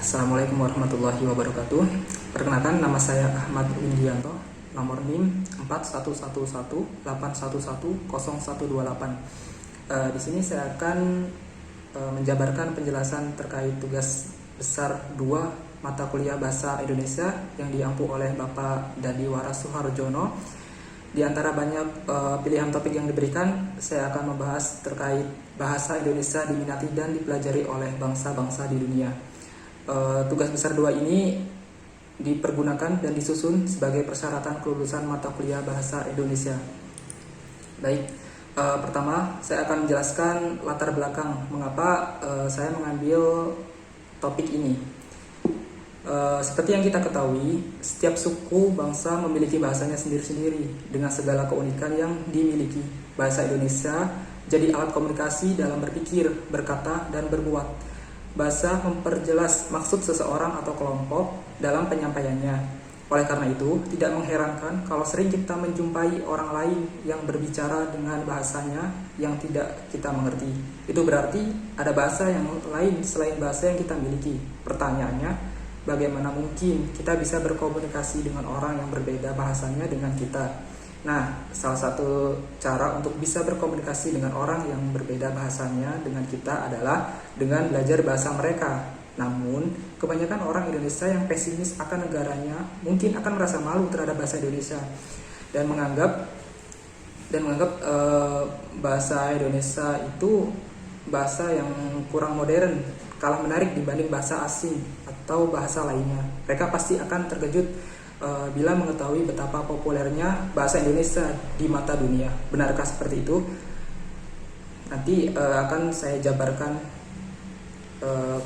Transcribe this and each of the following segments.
Assalamualaikum warahmatullahi wabarakatuh. Perkenalkan, nama saya Ahmad Windianto, nomor NIM 411181110128. Di sini saya akan menjabarkan penjelasan terkait tugas besar 2 mata kuliah Bahasa Indonesia yang diampu oleh Bapak Dadi Waras Suharjono. Di antara banyak pilihan topik yang diberikan, saya akan membahas terkait bahasa Indonesia diminati dan dipelajari oleh bangsa-bangsa di dunia. Tugas besar 2 ini dipergunakan dan disusun sebagai persyaratan kelulusan mata kuliah Bahasa Indonesia. Baik, pertama saya akan menjelaskan latar belakang mengapa saya mengambil topik ini. Seperti yang kita ketahui, setiap suku bangsa memiliki bahasanya sendiri-sendiri dengan segala keunikan yang dimiliki. Bahasa Indonesia jadi alat komunikasi dalam berpikir, berkata, dan berbuat. Bahasa memperjelas maksud seseorang atau kelompok dalam penyampaiannya. Oleh karena itu, tidak mengherankan kalau sering kita menjumpai orang lain yang berbicara dengan bahasanya yang tidak kita mengerti. Itu berarti ada bahasa yang lain selain bahasa yang kita miliki. Pertanyaannya, bagaimana mungkin kita bisa berkomunikasi dengan orang yang berbeda bahasanya dengan kita? Nah, salah satu cara untuk bisa berkomunikasi dengan orang yang berbeda bahasanya dengan kita adalah dengan belajar bahasa mereka. Namun, kebanyakan orang Indonesia yang pesimis akan negaranya mungkin akan merasa malu terhadap bahasa Indonesia dan menganggap bahasa Indonesia itu bahasa yang kurang modern, kalah menarik dibanding bahasa asing atau bahasa lainnya. Mereka pasti akan terkejut bila mengetahui betapa populernya bahasa Indonesia di mata dunia. Benarkah seperti itu? Nanti akan saya jabarkan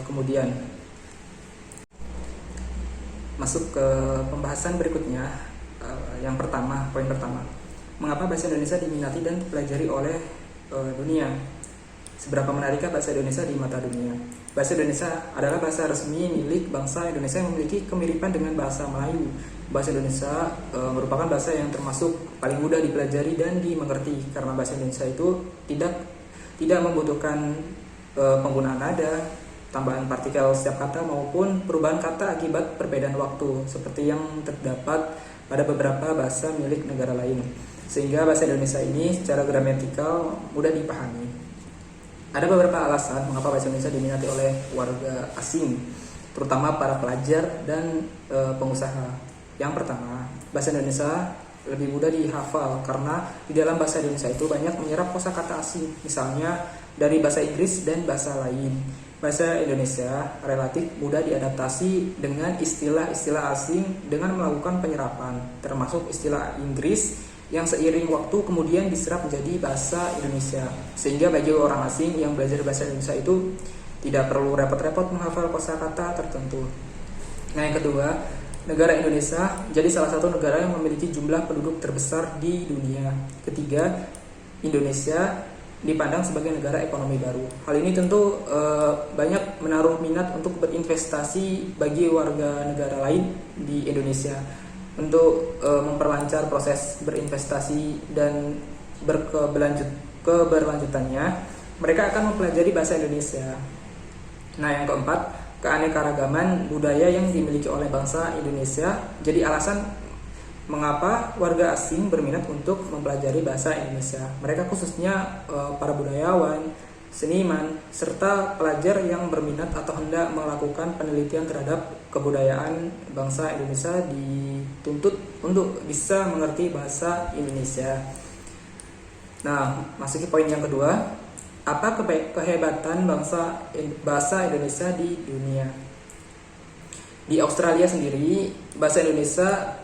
kemudian. Masuk ke pembahasan berikutnya. Yang pertama, poin pertama, mengapa bahasa Indonesia diminati dan dipelajari oleh dunia? Seberapa menarikkah bahasa Indonesia di mata dunia? Bahasa Indonesia adalah bahasa resmi milik bangsa Indonesia yang memiliki kemiripan dengan bahasa Melayu. Bahasa Indonesia merupakan bahasa yang termasuk paling mudah dipelajari dan dimengerti karena bahasa Indonesia itu tidak membutuhkan penggunaan nada, tambahan partikel setiap kata maupun perubahan kata akibat perbedaan waktu seperti yang terdapat pada beberapa bahasa milik negara lain. Sehingga bahasa Indonesia ini secara gramatikal mudah dipahami. Ada beberapa alasan mengapa bahasa Indonesia diminati oleh warga asing, terutama para pelajar dan pengusaha. Yang pertama, bahasa Indonesia lebih mudah dihafal karena di dalam bahasa Indonesia itu banyak menyerap kosakata asing, misalnya dari bahasa Inggris dan bahasa lain. Bahasa Indonesia relatif mudah diadaptasi dengan istilah-istilah asing dengan melakukan penyerapan, termasuk istilah Inggris yang seiring waktu kemudian diserap menjadi bahasa Indonesia. Sehingga bagi orang asing yang belajar bahasa Indonesia itu tidak perlu repot-repot menghafal kosakata tertentu. Nah, yang kedua, negara Indonesia jadi salah satu negara yang memiliki jumlah penduduk terbesar di dunia. Ketiga, Indonesia dipandang sebagai negara ekonomi baru. Hal ini tentu banyak menaruh minat untuk berinvestasi bagi warga negara lain di Indonesia untuk memperlancar proses berinvestasi dan keberlanjutannya. Mereka akan mempelajari bahasa Indonesia. Nah, yang keempat, keanekaragaman budaya yang dimiliki oleh bangsa Indonesia jadi alasan mengapa warga asing berminat untuk mempelajari bahasa Indonesia. Mereka khususnya para budayawan, seniman, serta pelajar yang berminat atau hendak melakukan penelitian terhadap kebudayaan bangsa Indonesia dituntut untuk bisa mengerti bahasa Indonesia. Nah, masuk ke poin yang kedua. Apa kehebatan bahasa Indonesia di dunia? Di Australia sendiri, bahasa Indonesia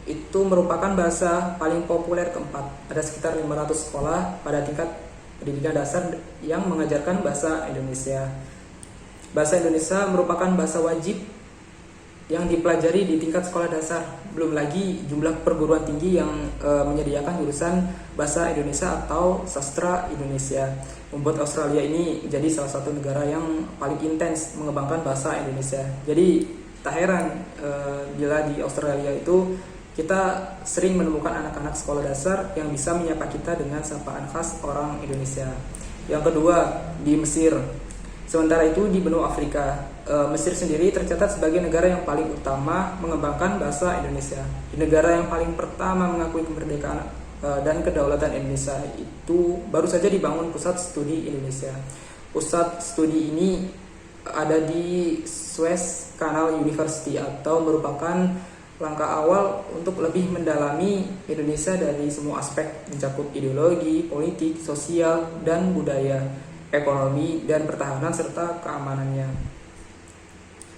itu merupakan bahasa paling populer keempat. Ada sekitar 500 sekolah pada tingkat pendidikan dasar yang mengajarkan bahasa Indonesia. Bahasa Indonesia merupakan bahasa wajib yang dipelajari di tingkat sekolah dasar. Belum lagi jumlah perguruan tinggi yang menyediakan jurusan bahasa Indonesia atau sastra Indonesia. Membuat Australia ini jadi salah satu negara yang paling intens mengembangkan bahasa Indonesia. Jadi tak heran bila di Australia itu kita sering menemukan anak-anak sekolah dasar yang bisa menyapa kita dengan sapaan khas orang Indonesia. Yang kedua, di Mesir. Sementara itu di benua Afrika, Mesir sendiri tercatat sebagai negara yang paling utama mengembangkan bahasa Indonesia. Di negara yang paling pertama mengakui kemerdekaan dan kedaulatan Indonesia itu baru saja dibangun Pusat Studi Indonesia. Pusat studi ini ada di Suez Canal University atau merupakan langkah awal untuk lebih mendalami Indonesia dari semua aspek, mencakup ideologi, politik, sosial, dan budaya, ekonomi, dan pertahanan serta keamanannya.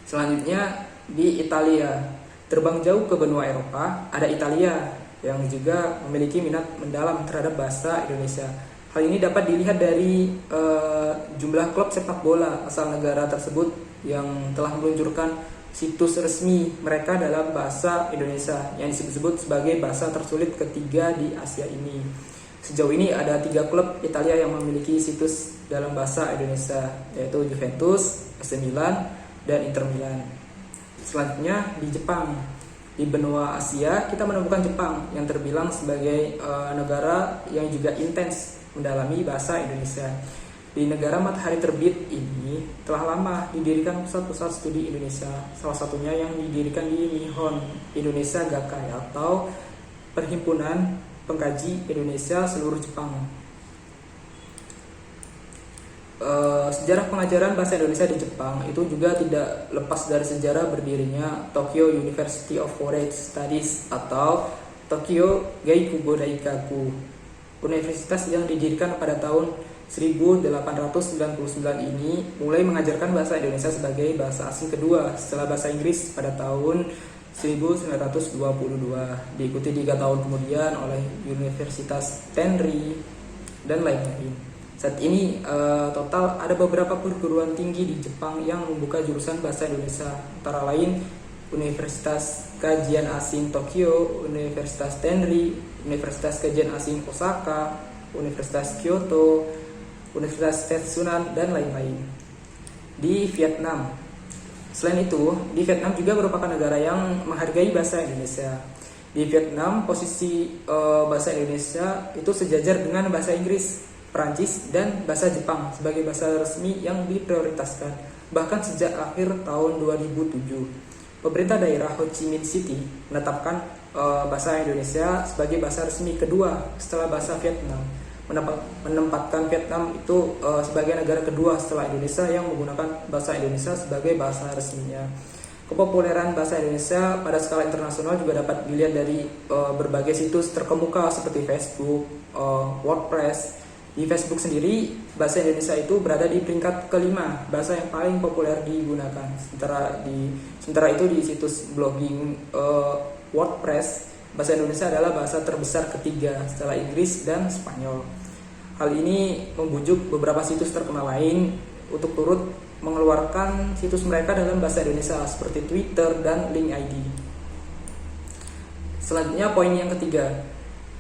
Selanjutnya di Italia, terbang jauh ke benua Eropa, ada Italia yang juga memiliki minat mendalam terhadap bahasa Indonesia. Hal ini dapat dilihat dari jumlah klub sepak bola asal negara tersebut yang telah meluncurkan situs resmi mereka dalam bahasa Indonesia yang disebut sebagai bahasa tersulit ketiga di Asia ini. Sejauh ini ada 3 klub Italia yang memiliki situs dalam bahasa Indonesia, yaitu Juventus, AC Milan, dan Inter Milan. Selanjutnya di Jepang. Di benua Asia kita menemukan Jepang yang terbilang sebagai negara yang juga intens mendalami bahasa Indonesia. Di negara matahari terbit ini telah lama didirikan pusat-pusat studi Indonesia, salah satunya yang didirikan di Nihon Indonesia Gakkai atau Perhimpunan Pengkaji Indonesia seluruh Jepang. Sejarah pengajaran bahasa Indonesia di Jepang itu juga tidak lepas dari sejarah berdirinya Tokyo University of Foreign Studies atau Tokyo Gaikugo Daikaku, universitas yang didirikan pada tahun 1899 ini mulai mengajarkan bahasa Indonesia sebagai bahasa asing kedua setelah bahasa Inggris pada tahun 1922, diikuti 3 tahun kemudian oleh Universitas Tenri dan lain-lain. Saat ini total ada beberapa perguruan tinggi di Jepang yang membuka jurusan bahasa Indonesia, antara lain Universitas Kajian Asing Tokyo, Universitas Tenri, Universitas Kajian Asing Osaka, Universitas Kyoto, Universitas Setsunan, dan lain-lain. Di Vietnam, selain itu, di Vietnam juga merupakan negara yang menghargai bahasa Indonesia. Di Vietnam, posisi bahasa Indonesia itu sejajar dengan bahasa Inggris, Perancis, dan bahasa Jepang sebagai bahasa resmi yang diprioritaskan. Bahkan sejak akhir tahun 2007, pemerintah daerah Ho Chi Minh City menetapkan bahasa Indonesia sebagai bahasa resmi kedua setelah bahasa Vietnam, menempatkan Vietnam itu sebagai negara kedua setelah Indonesia yang menggunakan bahasa Indonesia sebagai bahasa resminya. Kepopuleran bahasa Indonesia pada skala internasional juga dapat dilihat dari berbagai situs terkemuka seperti Facebook, WordPress. Di Facebook sendiri, bahasa Indonesia itu berada di peringkat kelima bahasa yang paling populer digunakan. Sementara itu di situs blogging WordPress, bahasa Indonesia adalah bahasa terbesar ketiga setelah Inggris dan Spanyol. Hal ini membujuk beberapa situs terkenal lain untuk turut mengeluarkan situs mereka dalam bahasa Indonesia seperti Twitter dan LinkedIn ID. Selanjutnya poin yang ketiga,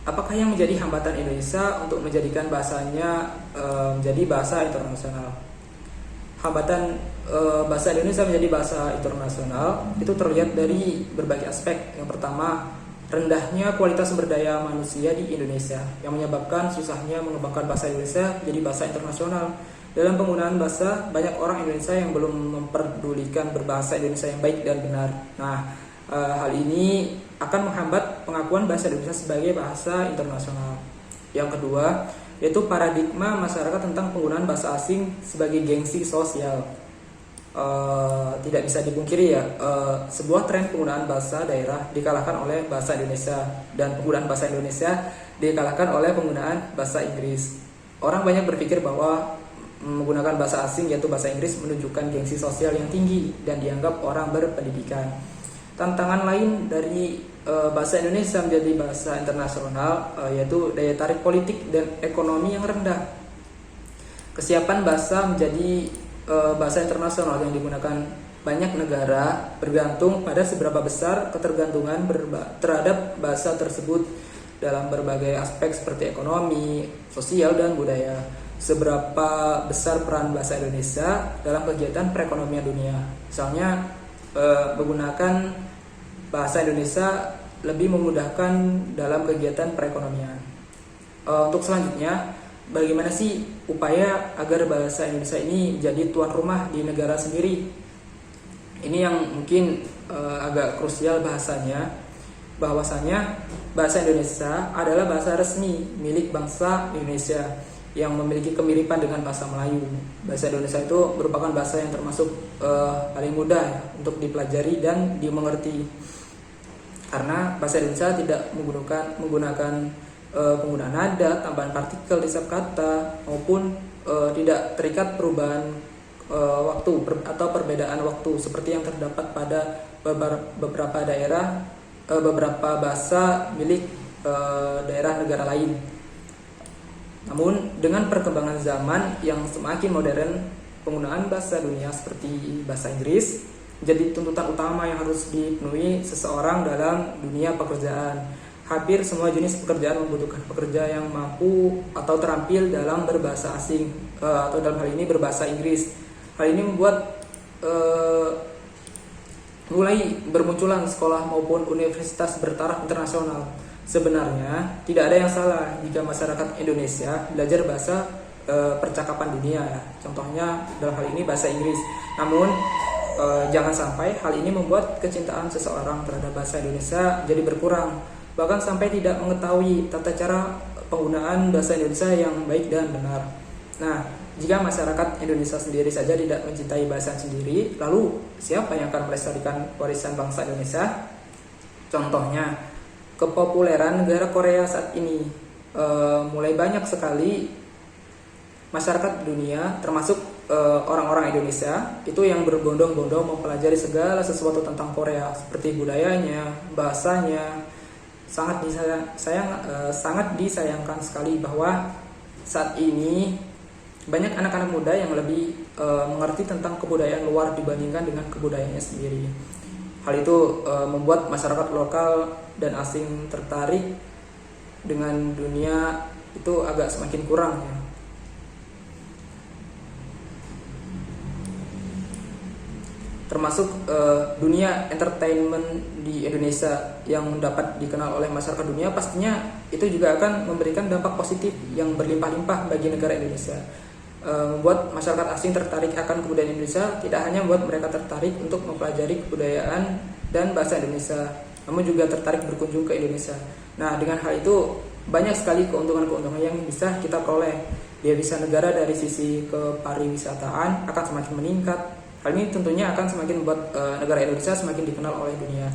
apakah yang menjadi hambatan Indonesia untuk menjadikan bahasanya menjadi bahasa internasional? Hambatan bahasa Indonesia menjadi bahasa internasional itu terlihat dari berbagai aspek. Yang pertama, rendahnya kualitas sumber daya manusia di Indonesia yang menyebabkan susahnya mengembangkan bahasa Indonesia menjadi bahasa internasional. Dalam penggunaan bahasa, banyak orang Indonesia yang belum memperdulikan berbahasa Indonesia yang baik dan benar. Nah, hal ini akan menghambat pengakuan bahasa Indonesia sebagai bahasa internasional. Yang kedua, yaitu paradigma masyarakat tentang penggunaan bahasa asing sebagai gengsi sosial. Tidak bisa dipungkiri ya, sebuah tren penggunaan bahasa daerah dikalahkan oleh bahasa Indonesia, dan penggunaan bahasa Indonesia dikalahkan oleh penggunaan bahasa Inggris. Orang banyak berpikir bahwa menggunakan bahasa asing yaitu bahasa Inggris menunjukkan gengsi sosial yang tinggi dan dianggap orang berpendidikan. Tantangan lain dari bahasa Indonesia menjadi bahasa internasional yaitu daya tarik politik dan ekonomi yang rendah. Kesiapan bahasa menjadi bahasa internasional yang digunakan banyak negara bergantung pada seberapa besar ketergantungan terhadap bahasa tersebut dalam berbagai aspek seperti ekonomi, sosial, dan budaya. Seberapa besar peran bahasa Indonesia dalam kegiatan perekonomian dunia. Misalnya menggunakan bahasa Indonesia lebih memudahkan dalam kegiatan perekonomian. Untuk selanjutnya, bagaimana sih upaya agar bahasa Indonesia ini jadi tuan rumah di negara sendiri? Ini yang mungkin agak krusial bahasanya, bahwasanya bahasa Indonesia adalah bahasa resmi milik bangsa Indonesia yang memiliki kemiripan dengan bahasa Melayu. Bahasa Indonesia itu merupakan bahasa yang termasuk paling mudah ya, untuk dipelajari dan dimengerti. Karena bahasa Indonesia tidak menggunakan penggunaan nada, tambahan partikel di setiap kata, maupun tidak terikat perubahan waktu atau perbedaan waktu seperti yang terdapat pada beberapa daerah, beberapa bahasa milik daerah negara lain. Namun dengan perkembangan zaman yang semakin modern, penggunaan bahasa dunia seperti bahasa Inggris menjadi tuntutan utama yang harus dipenuhi seseorang dalam dunia pekerjaan. Hampir semua jenis pekerjaan membutuhkan pekerja yang mampu atau terampil dalam berbahasa asing, atau dalam hal ini berbahasa Inggris. Hal ini membuat mulai bermunculan sekolah maupun universitas bertaraf internasional. Sebenarnya tidak ada yang salah jika masyarakat Indonesia belajar bahasa percakapan dunia ya. Contohnya dalam hal ini bahasa Inggris. Namun jangan sampai hal ini membuat kecintaan seseorang terhadap bahasa Indonesia jadi berkurang, bahkan sampai tidak mengetahui tata cara penggunaan bahasa Indonesia yang baik dan benar. Nah, jika masyarakat Indonesia sendiri saja tidak mencintai bahasa sendiri, lalu siapa yang akan melestarikan warisan bangsa Indonesia? Contohnya, kepopuleran negara Korea saat ini, mulai banyak sekali masyarakat dunia, termasuk orang-orang Indonesia, itu yang berbondong-bondong mempelajari segala sesuatu tentang Korea, seperti budayanya, bahasanya. Sangat disayangkan sekali bahwa saat ini banyak anak-anak muda yang lebih mengerti tentang kebudayaan luar dibandingkan dengan kebudayaannya sendiri. Hal itu membuat masyarakat lokal dan asing tertarik dengan dunia itu agak semakin kurang ya. Termasuk dunia entertainment di Indonesia yang dapat dikenal oleh masyarakat dunia, pastinya itu juga akan memberikan dampak positif yang berlimpah-limpah bagi negara Indonesia. Membuat masyarakat asing tertarik akan kebudayaan Indonesia, tidak hanya membuat mereka tertarik untuk mempelajari kebudayaan dan bahasa Indonesia, namun juga tertarik berkunjung ke Indonesia. Nah, dengan hal itu banyak sekali keuntungan-keuntungan yang bisa kita peroleh. Devisa negara dari sisi kepariwisataan akan semakin meningkat. Hal ini tentunya akan semakin membuat negara Indonesia semakin dikenal oleh dunia.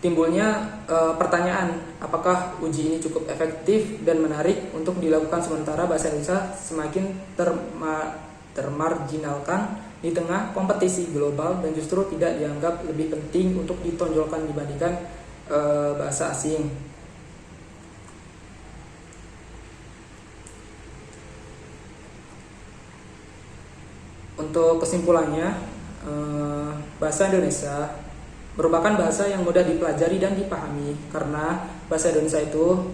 Timbulnya pertanyaan, apakah uji ini cukup efektif dan menarik untuk dilakukan sementara bahasa Indonesia semakin termarginalkan di tengah kompetisi global dan justru tidak dianggap lebih penting untuk ditonjolkan dibandingkan bahasa asing. Untuk kesimpulannya, bahasa Indonesia merupakan bahasa yang mudah dipelajari dan dipahami karena bahasa Indonesia itu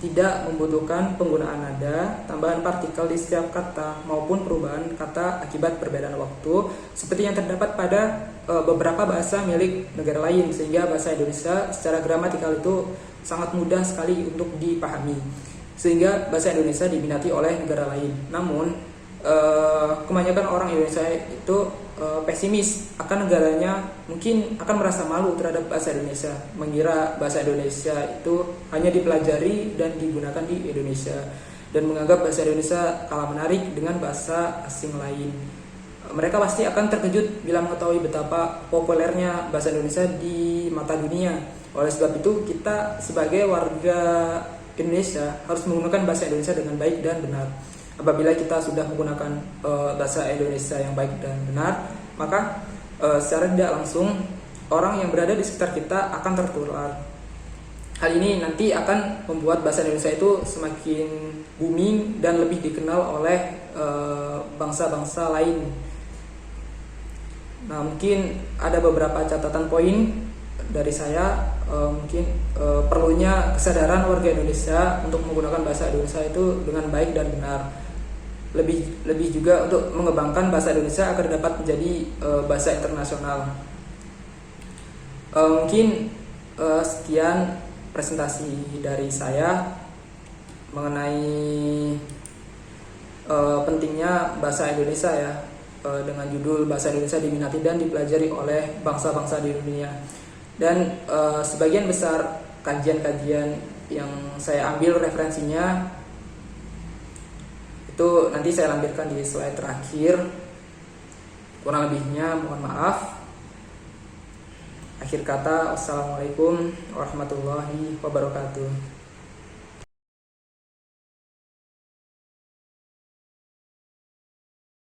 tidak membutuhkan penggunaan nada, tambahan partikel di setiap kata maupun perubahan kata akibat perbedaan waktu seperti yang terdapat pada beberapa bahasa milik negara lain, sehingga bahasa Indonesia secara gramatikal itu sangat mudah sekali untuk dipahami, sehingga bahasa Indonesia diminati oleh negara lain. Namun kebanyakan orang Indonesia itu pesimis akan negaranya, mungkin akan merasa malu terhadap bahasa Indonesia, mengira bahasa Indonesia itu hanya dipelajari dan digunakan di Indonesia, dan menganggap bahasa Indonesia kalah menarik dengan bahasa asing lain. Mereka pasti akan terkejut bila mengetahui betapa populernya bahasa Indonesia di mata dunia. Oleh sebab itu, kita sebagai warga Indonesia harus menggunakan bahasa Indonesia dengan baik dan benar. Apabila kita sudah menggunakan bahasa Indonesia yang baik dan benar, maka secara tidak langsung orang yang berada di sekitar kita akan tertular. Hal ini nanti akan membuat bahasa Indonesia itu semakin booming dan lebih dikenal oleh bangsa-bangsa lain. Nah, mungkin ada beberapa catatan poin dari saya. Perlunya kesadaran warga Indonesia untuk menggunakan bahasa Indonesia itu dengan baik dan benar. Lebih juga untuk mengembangkan bahasa Indonesia agar dapat menjadi bahasa internasional. Mungkin sekian presentasi dari saya. mengenai pentingnya bahasa Indonesia ya, dengan judul Bahasa Indonesia Diminati dan Dipelajari oleh Bangsa-Bangsa di Dunia. Dan sebagian besar kajian-kajian yang saya ambil referensinya itu nanti saya lampirkan di slide terakhir. Kurang lebihnya mohon maaf. Akhir kata, wassalamualaikum warahmatullahi wabarakatuh.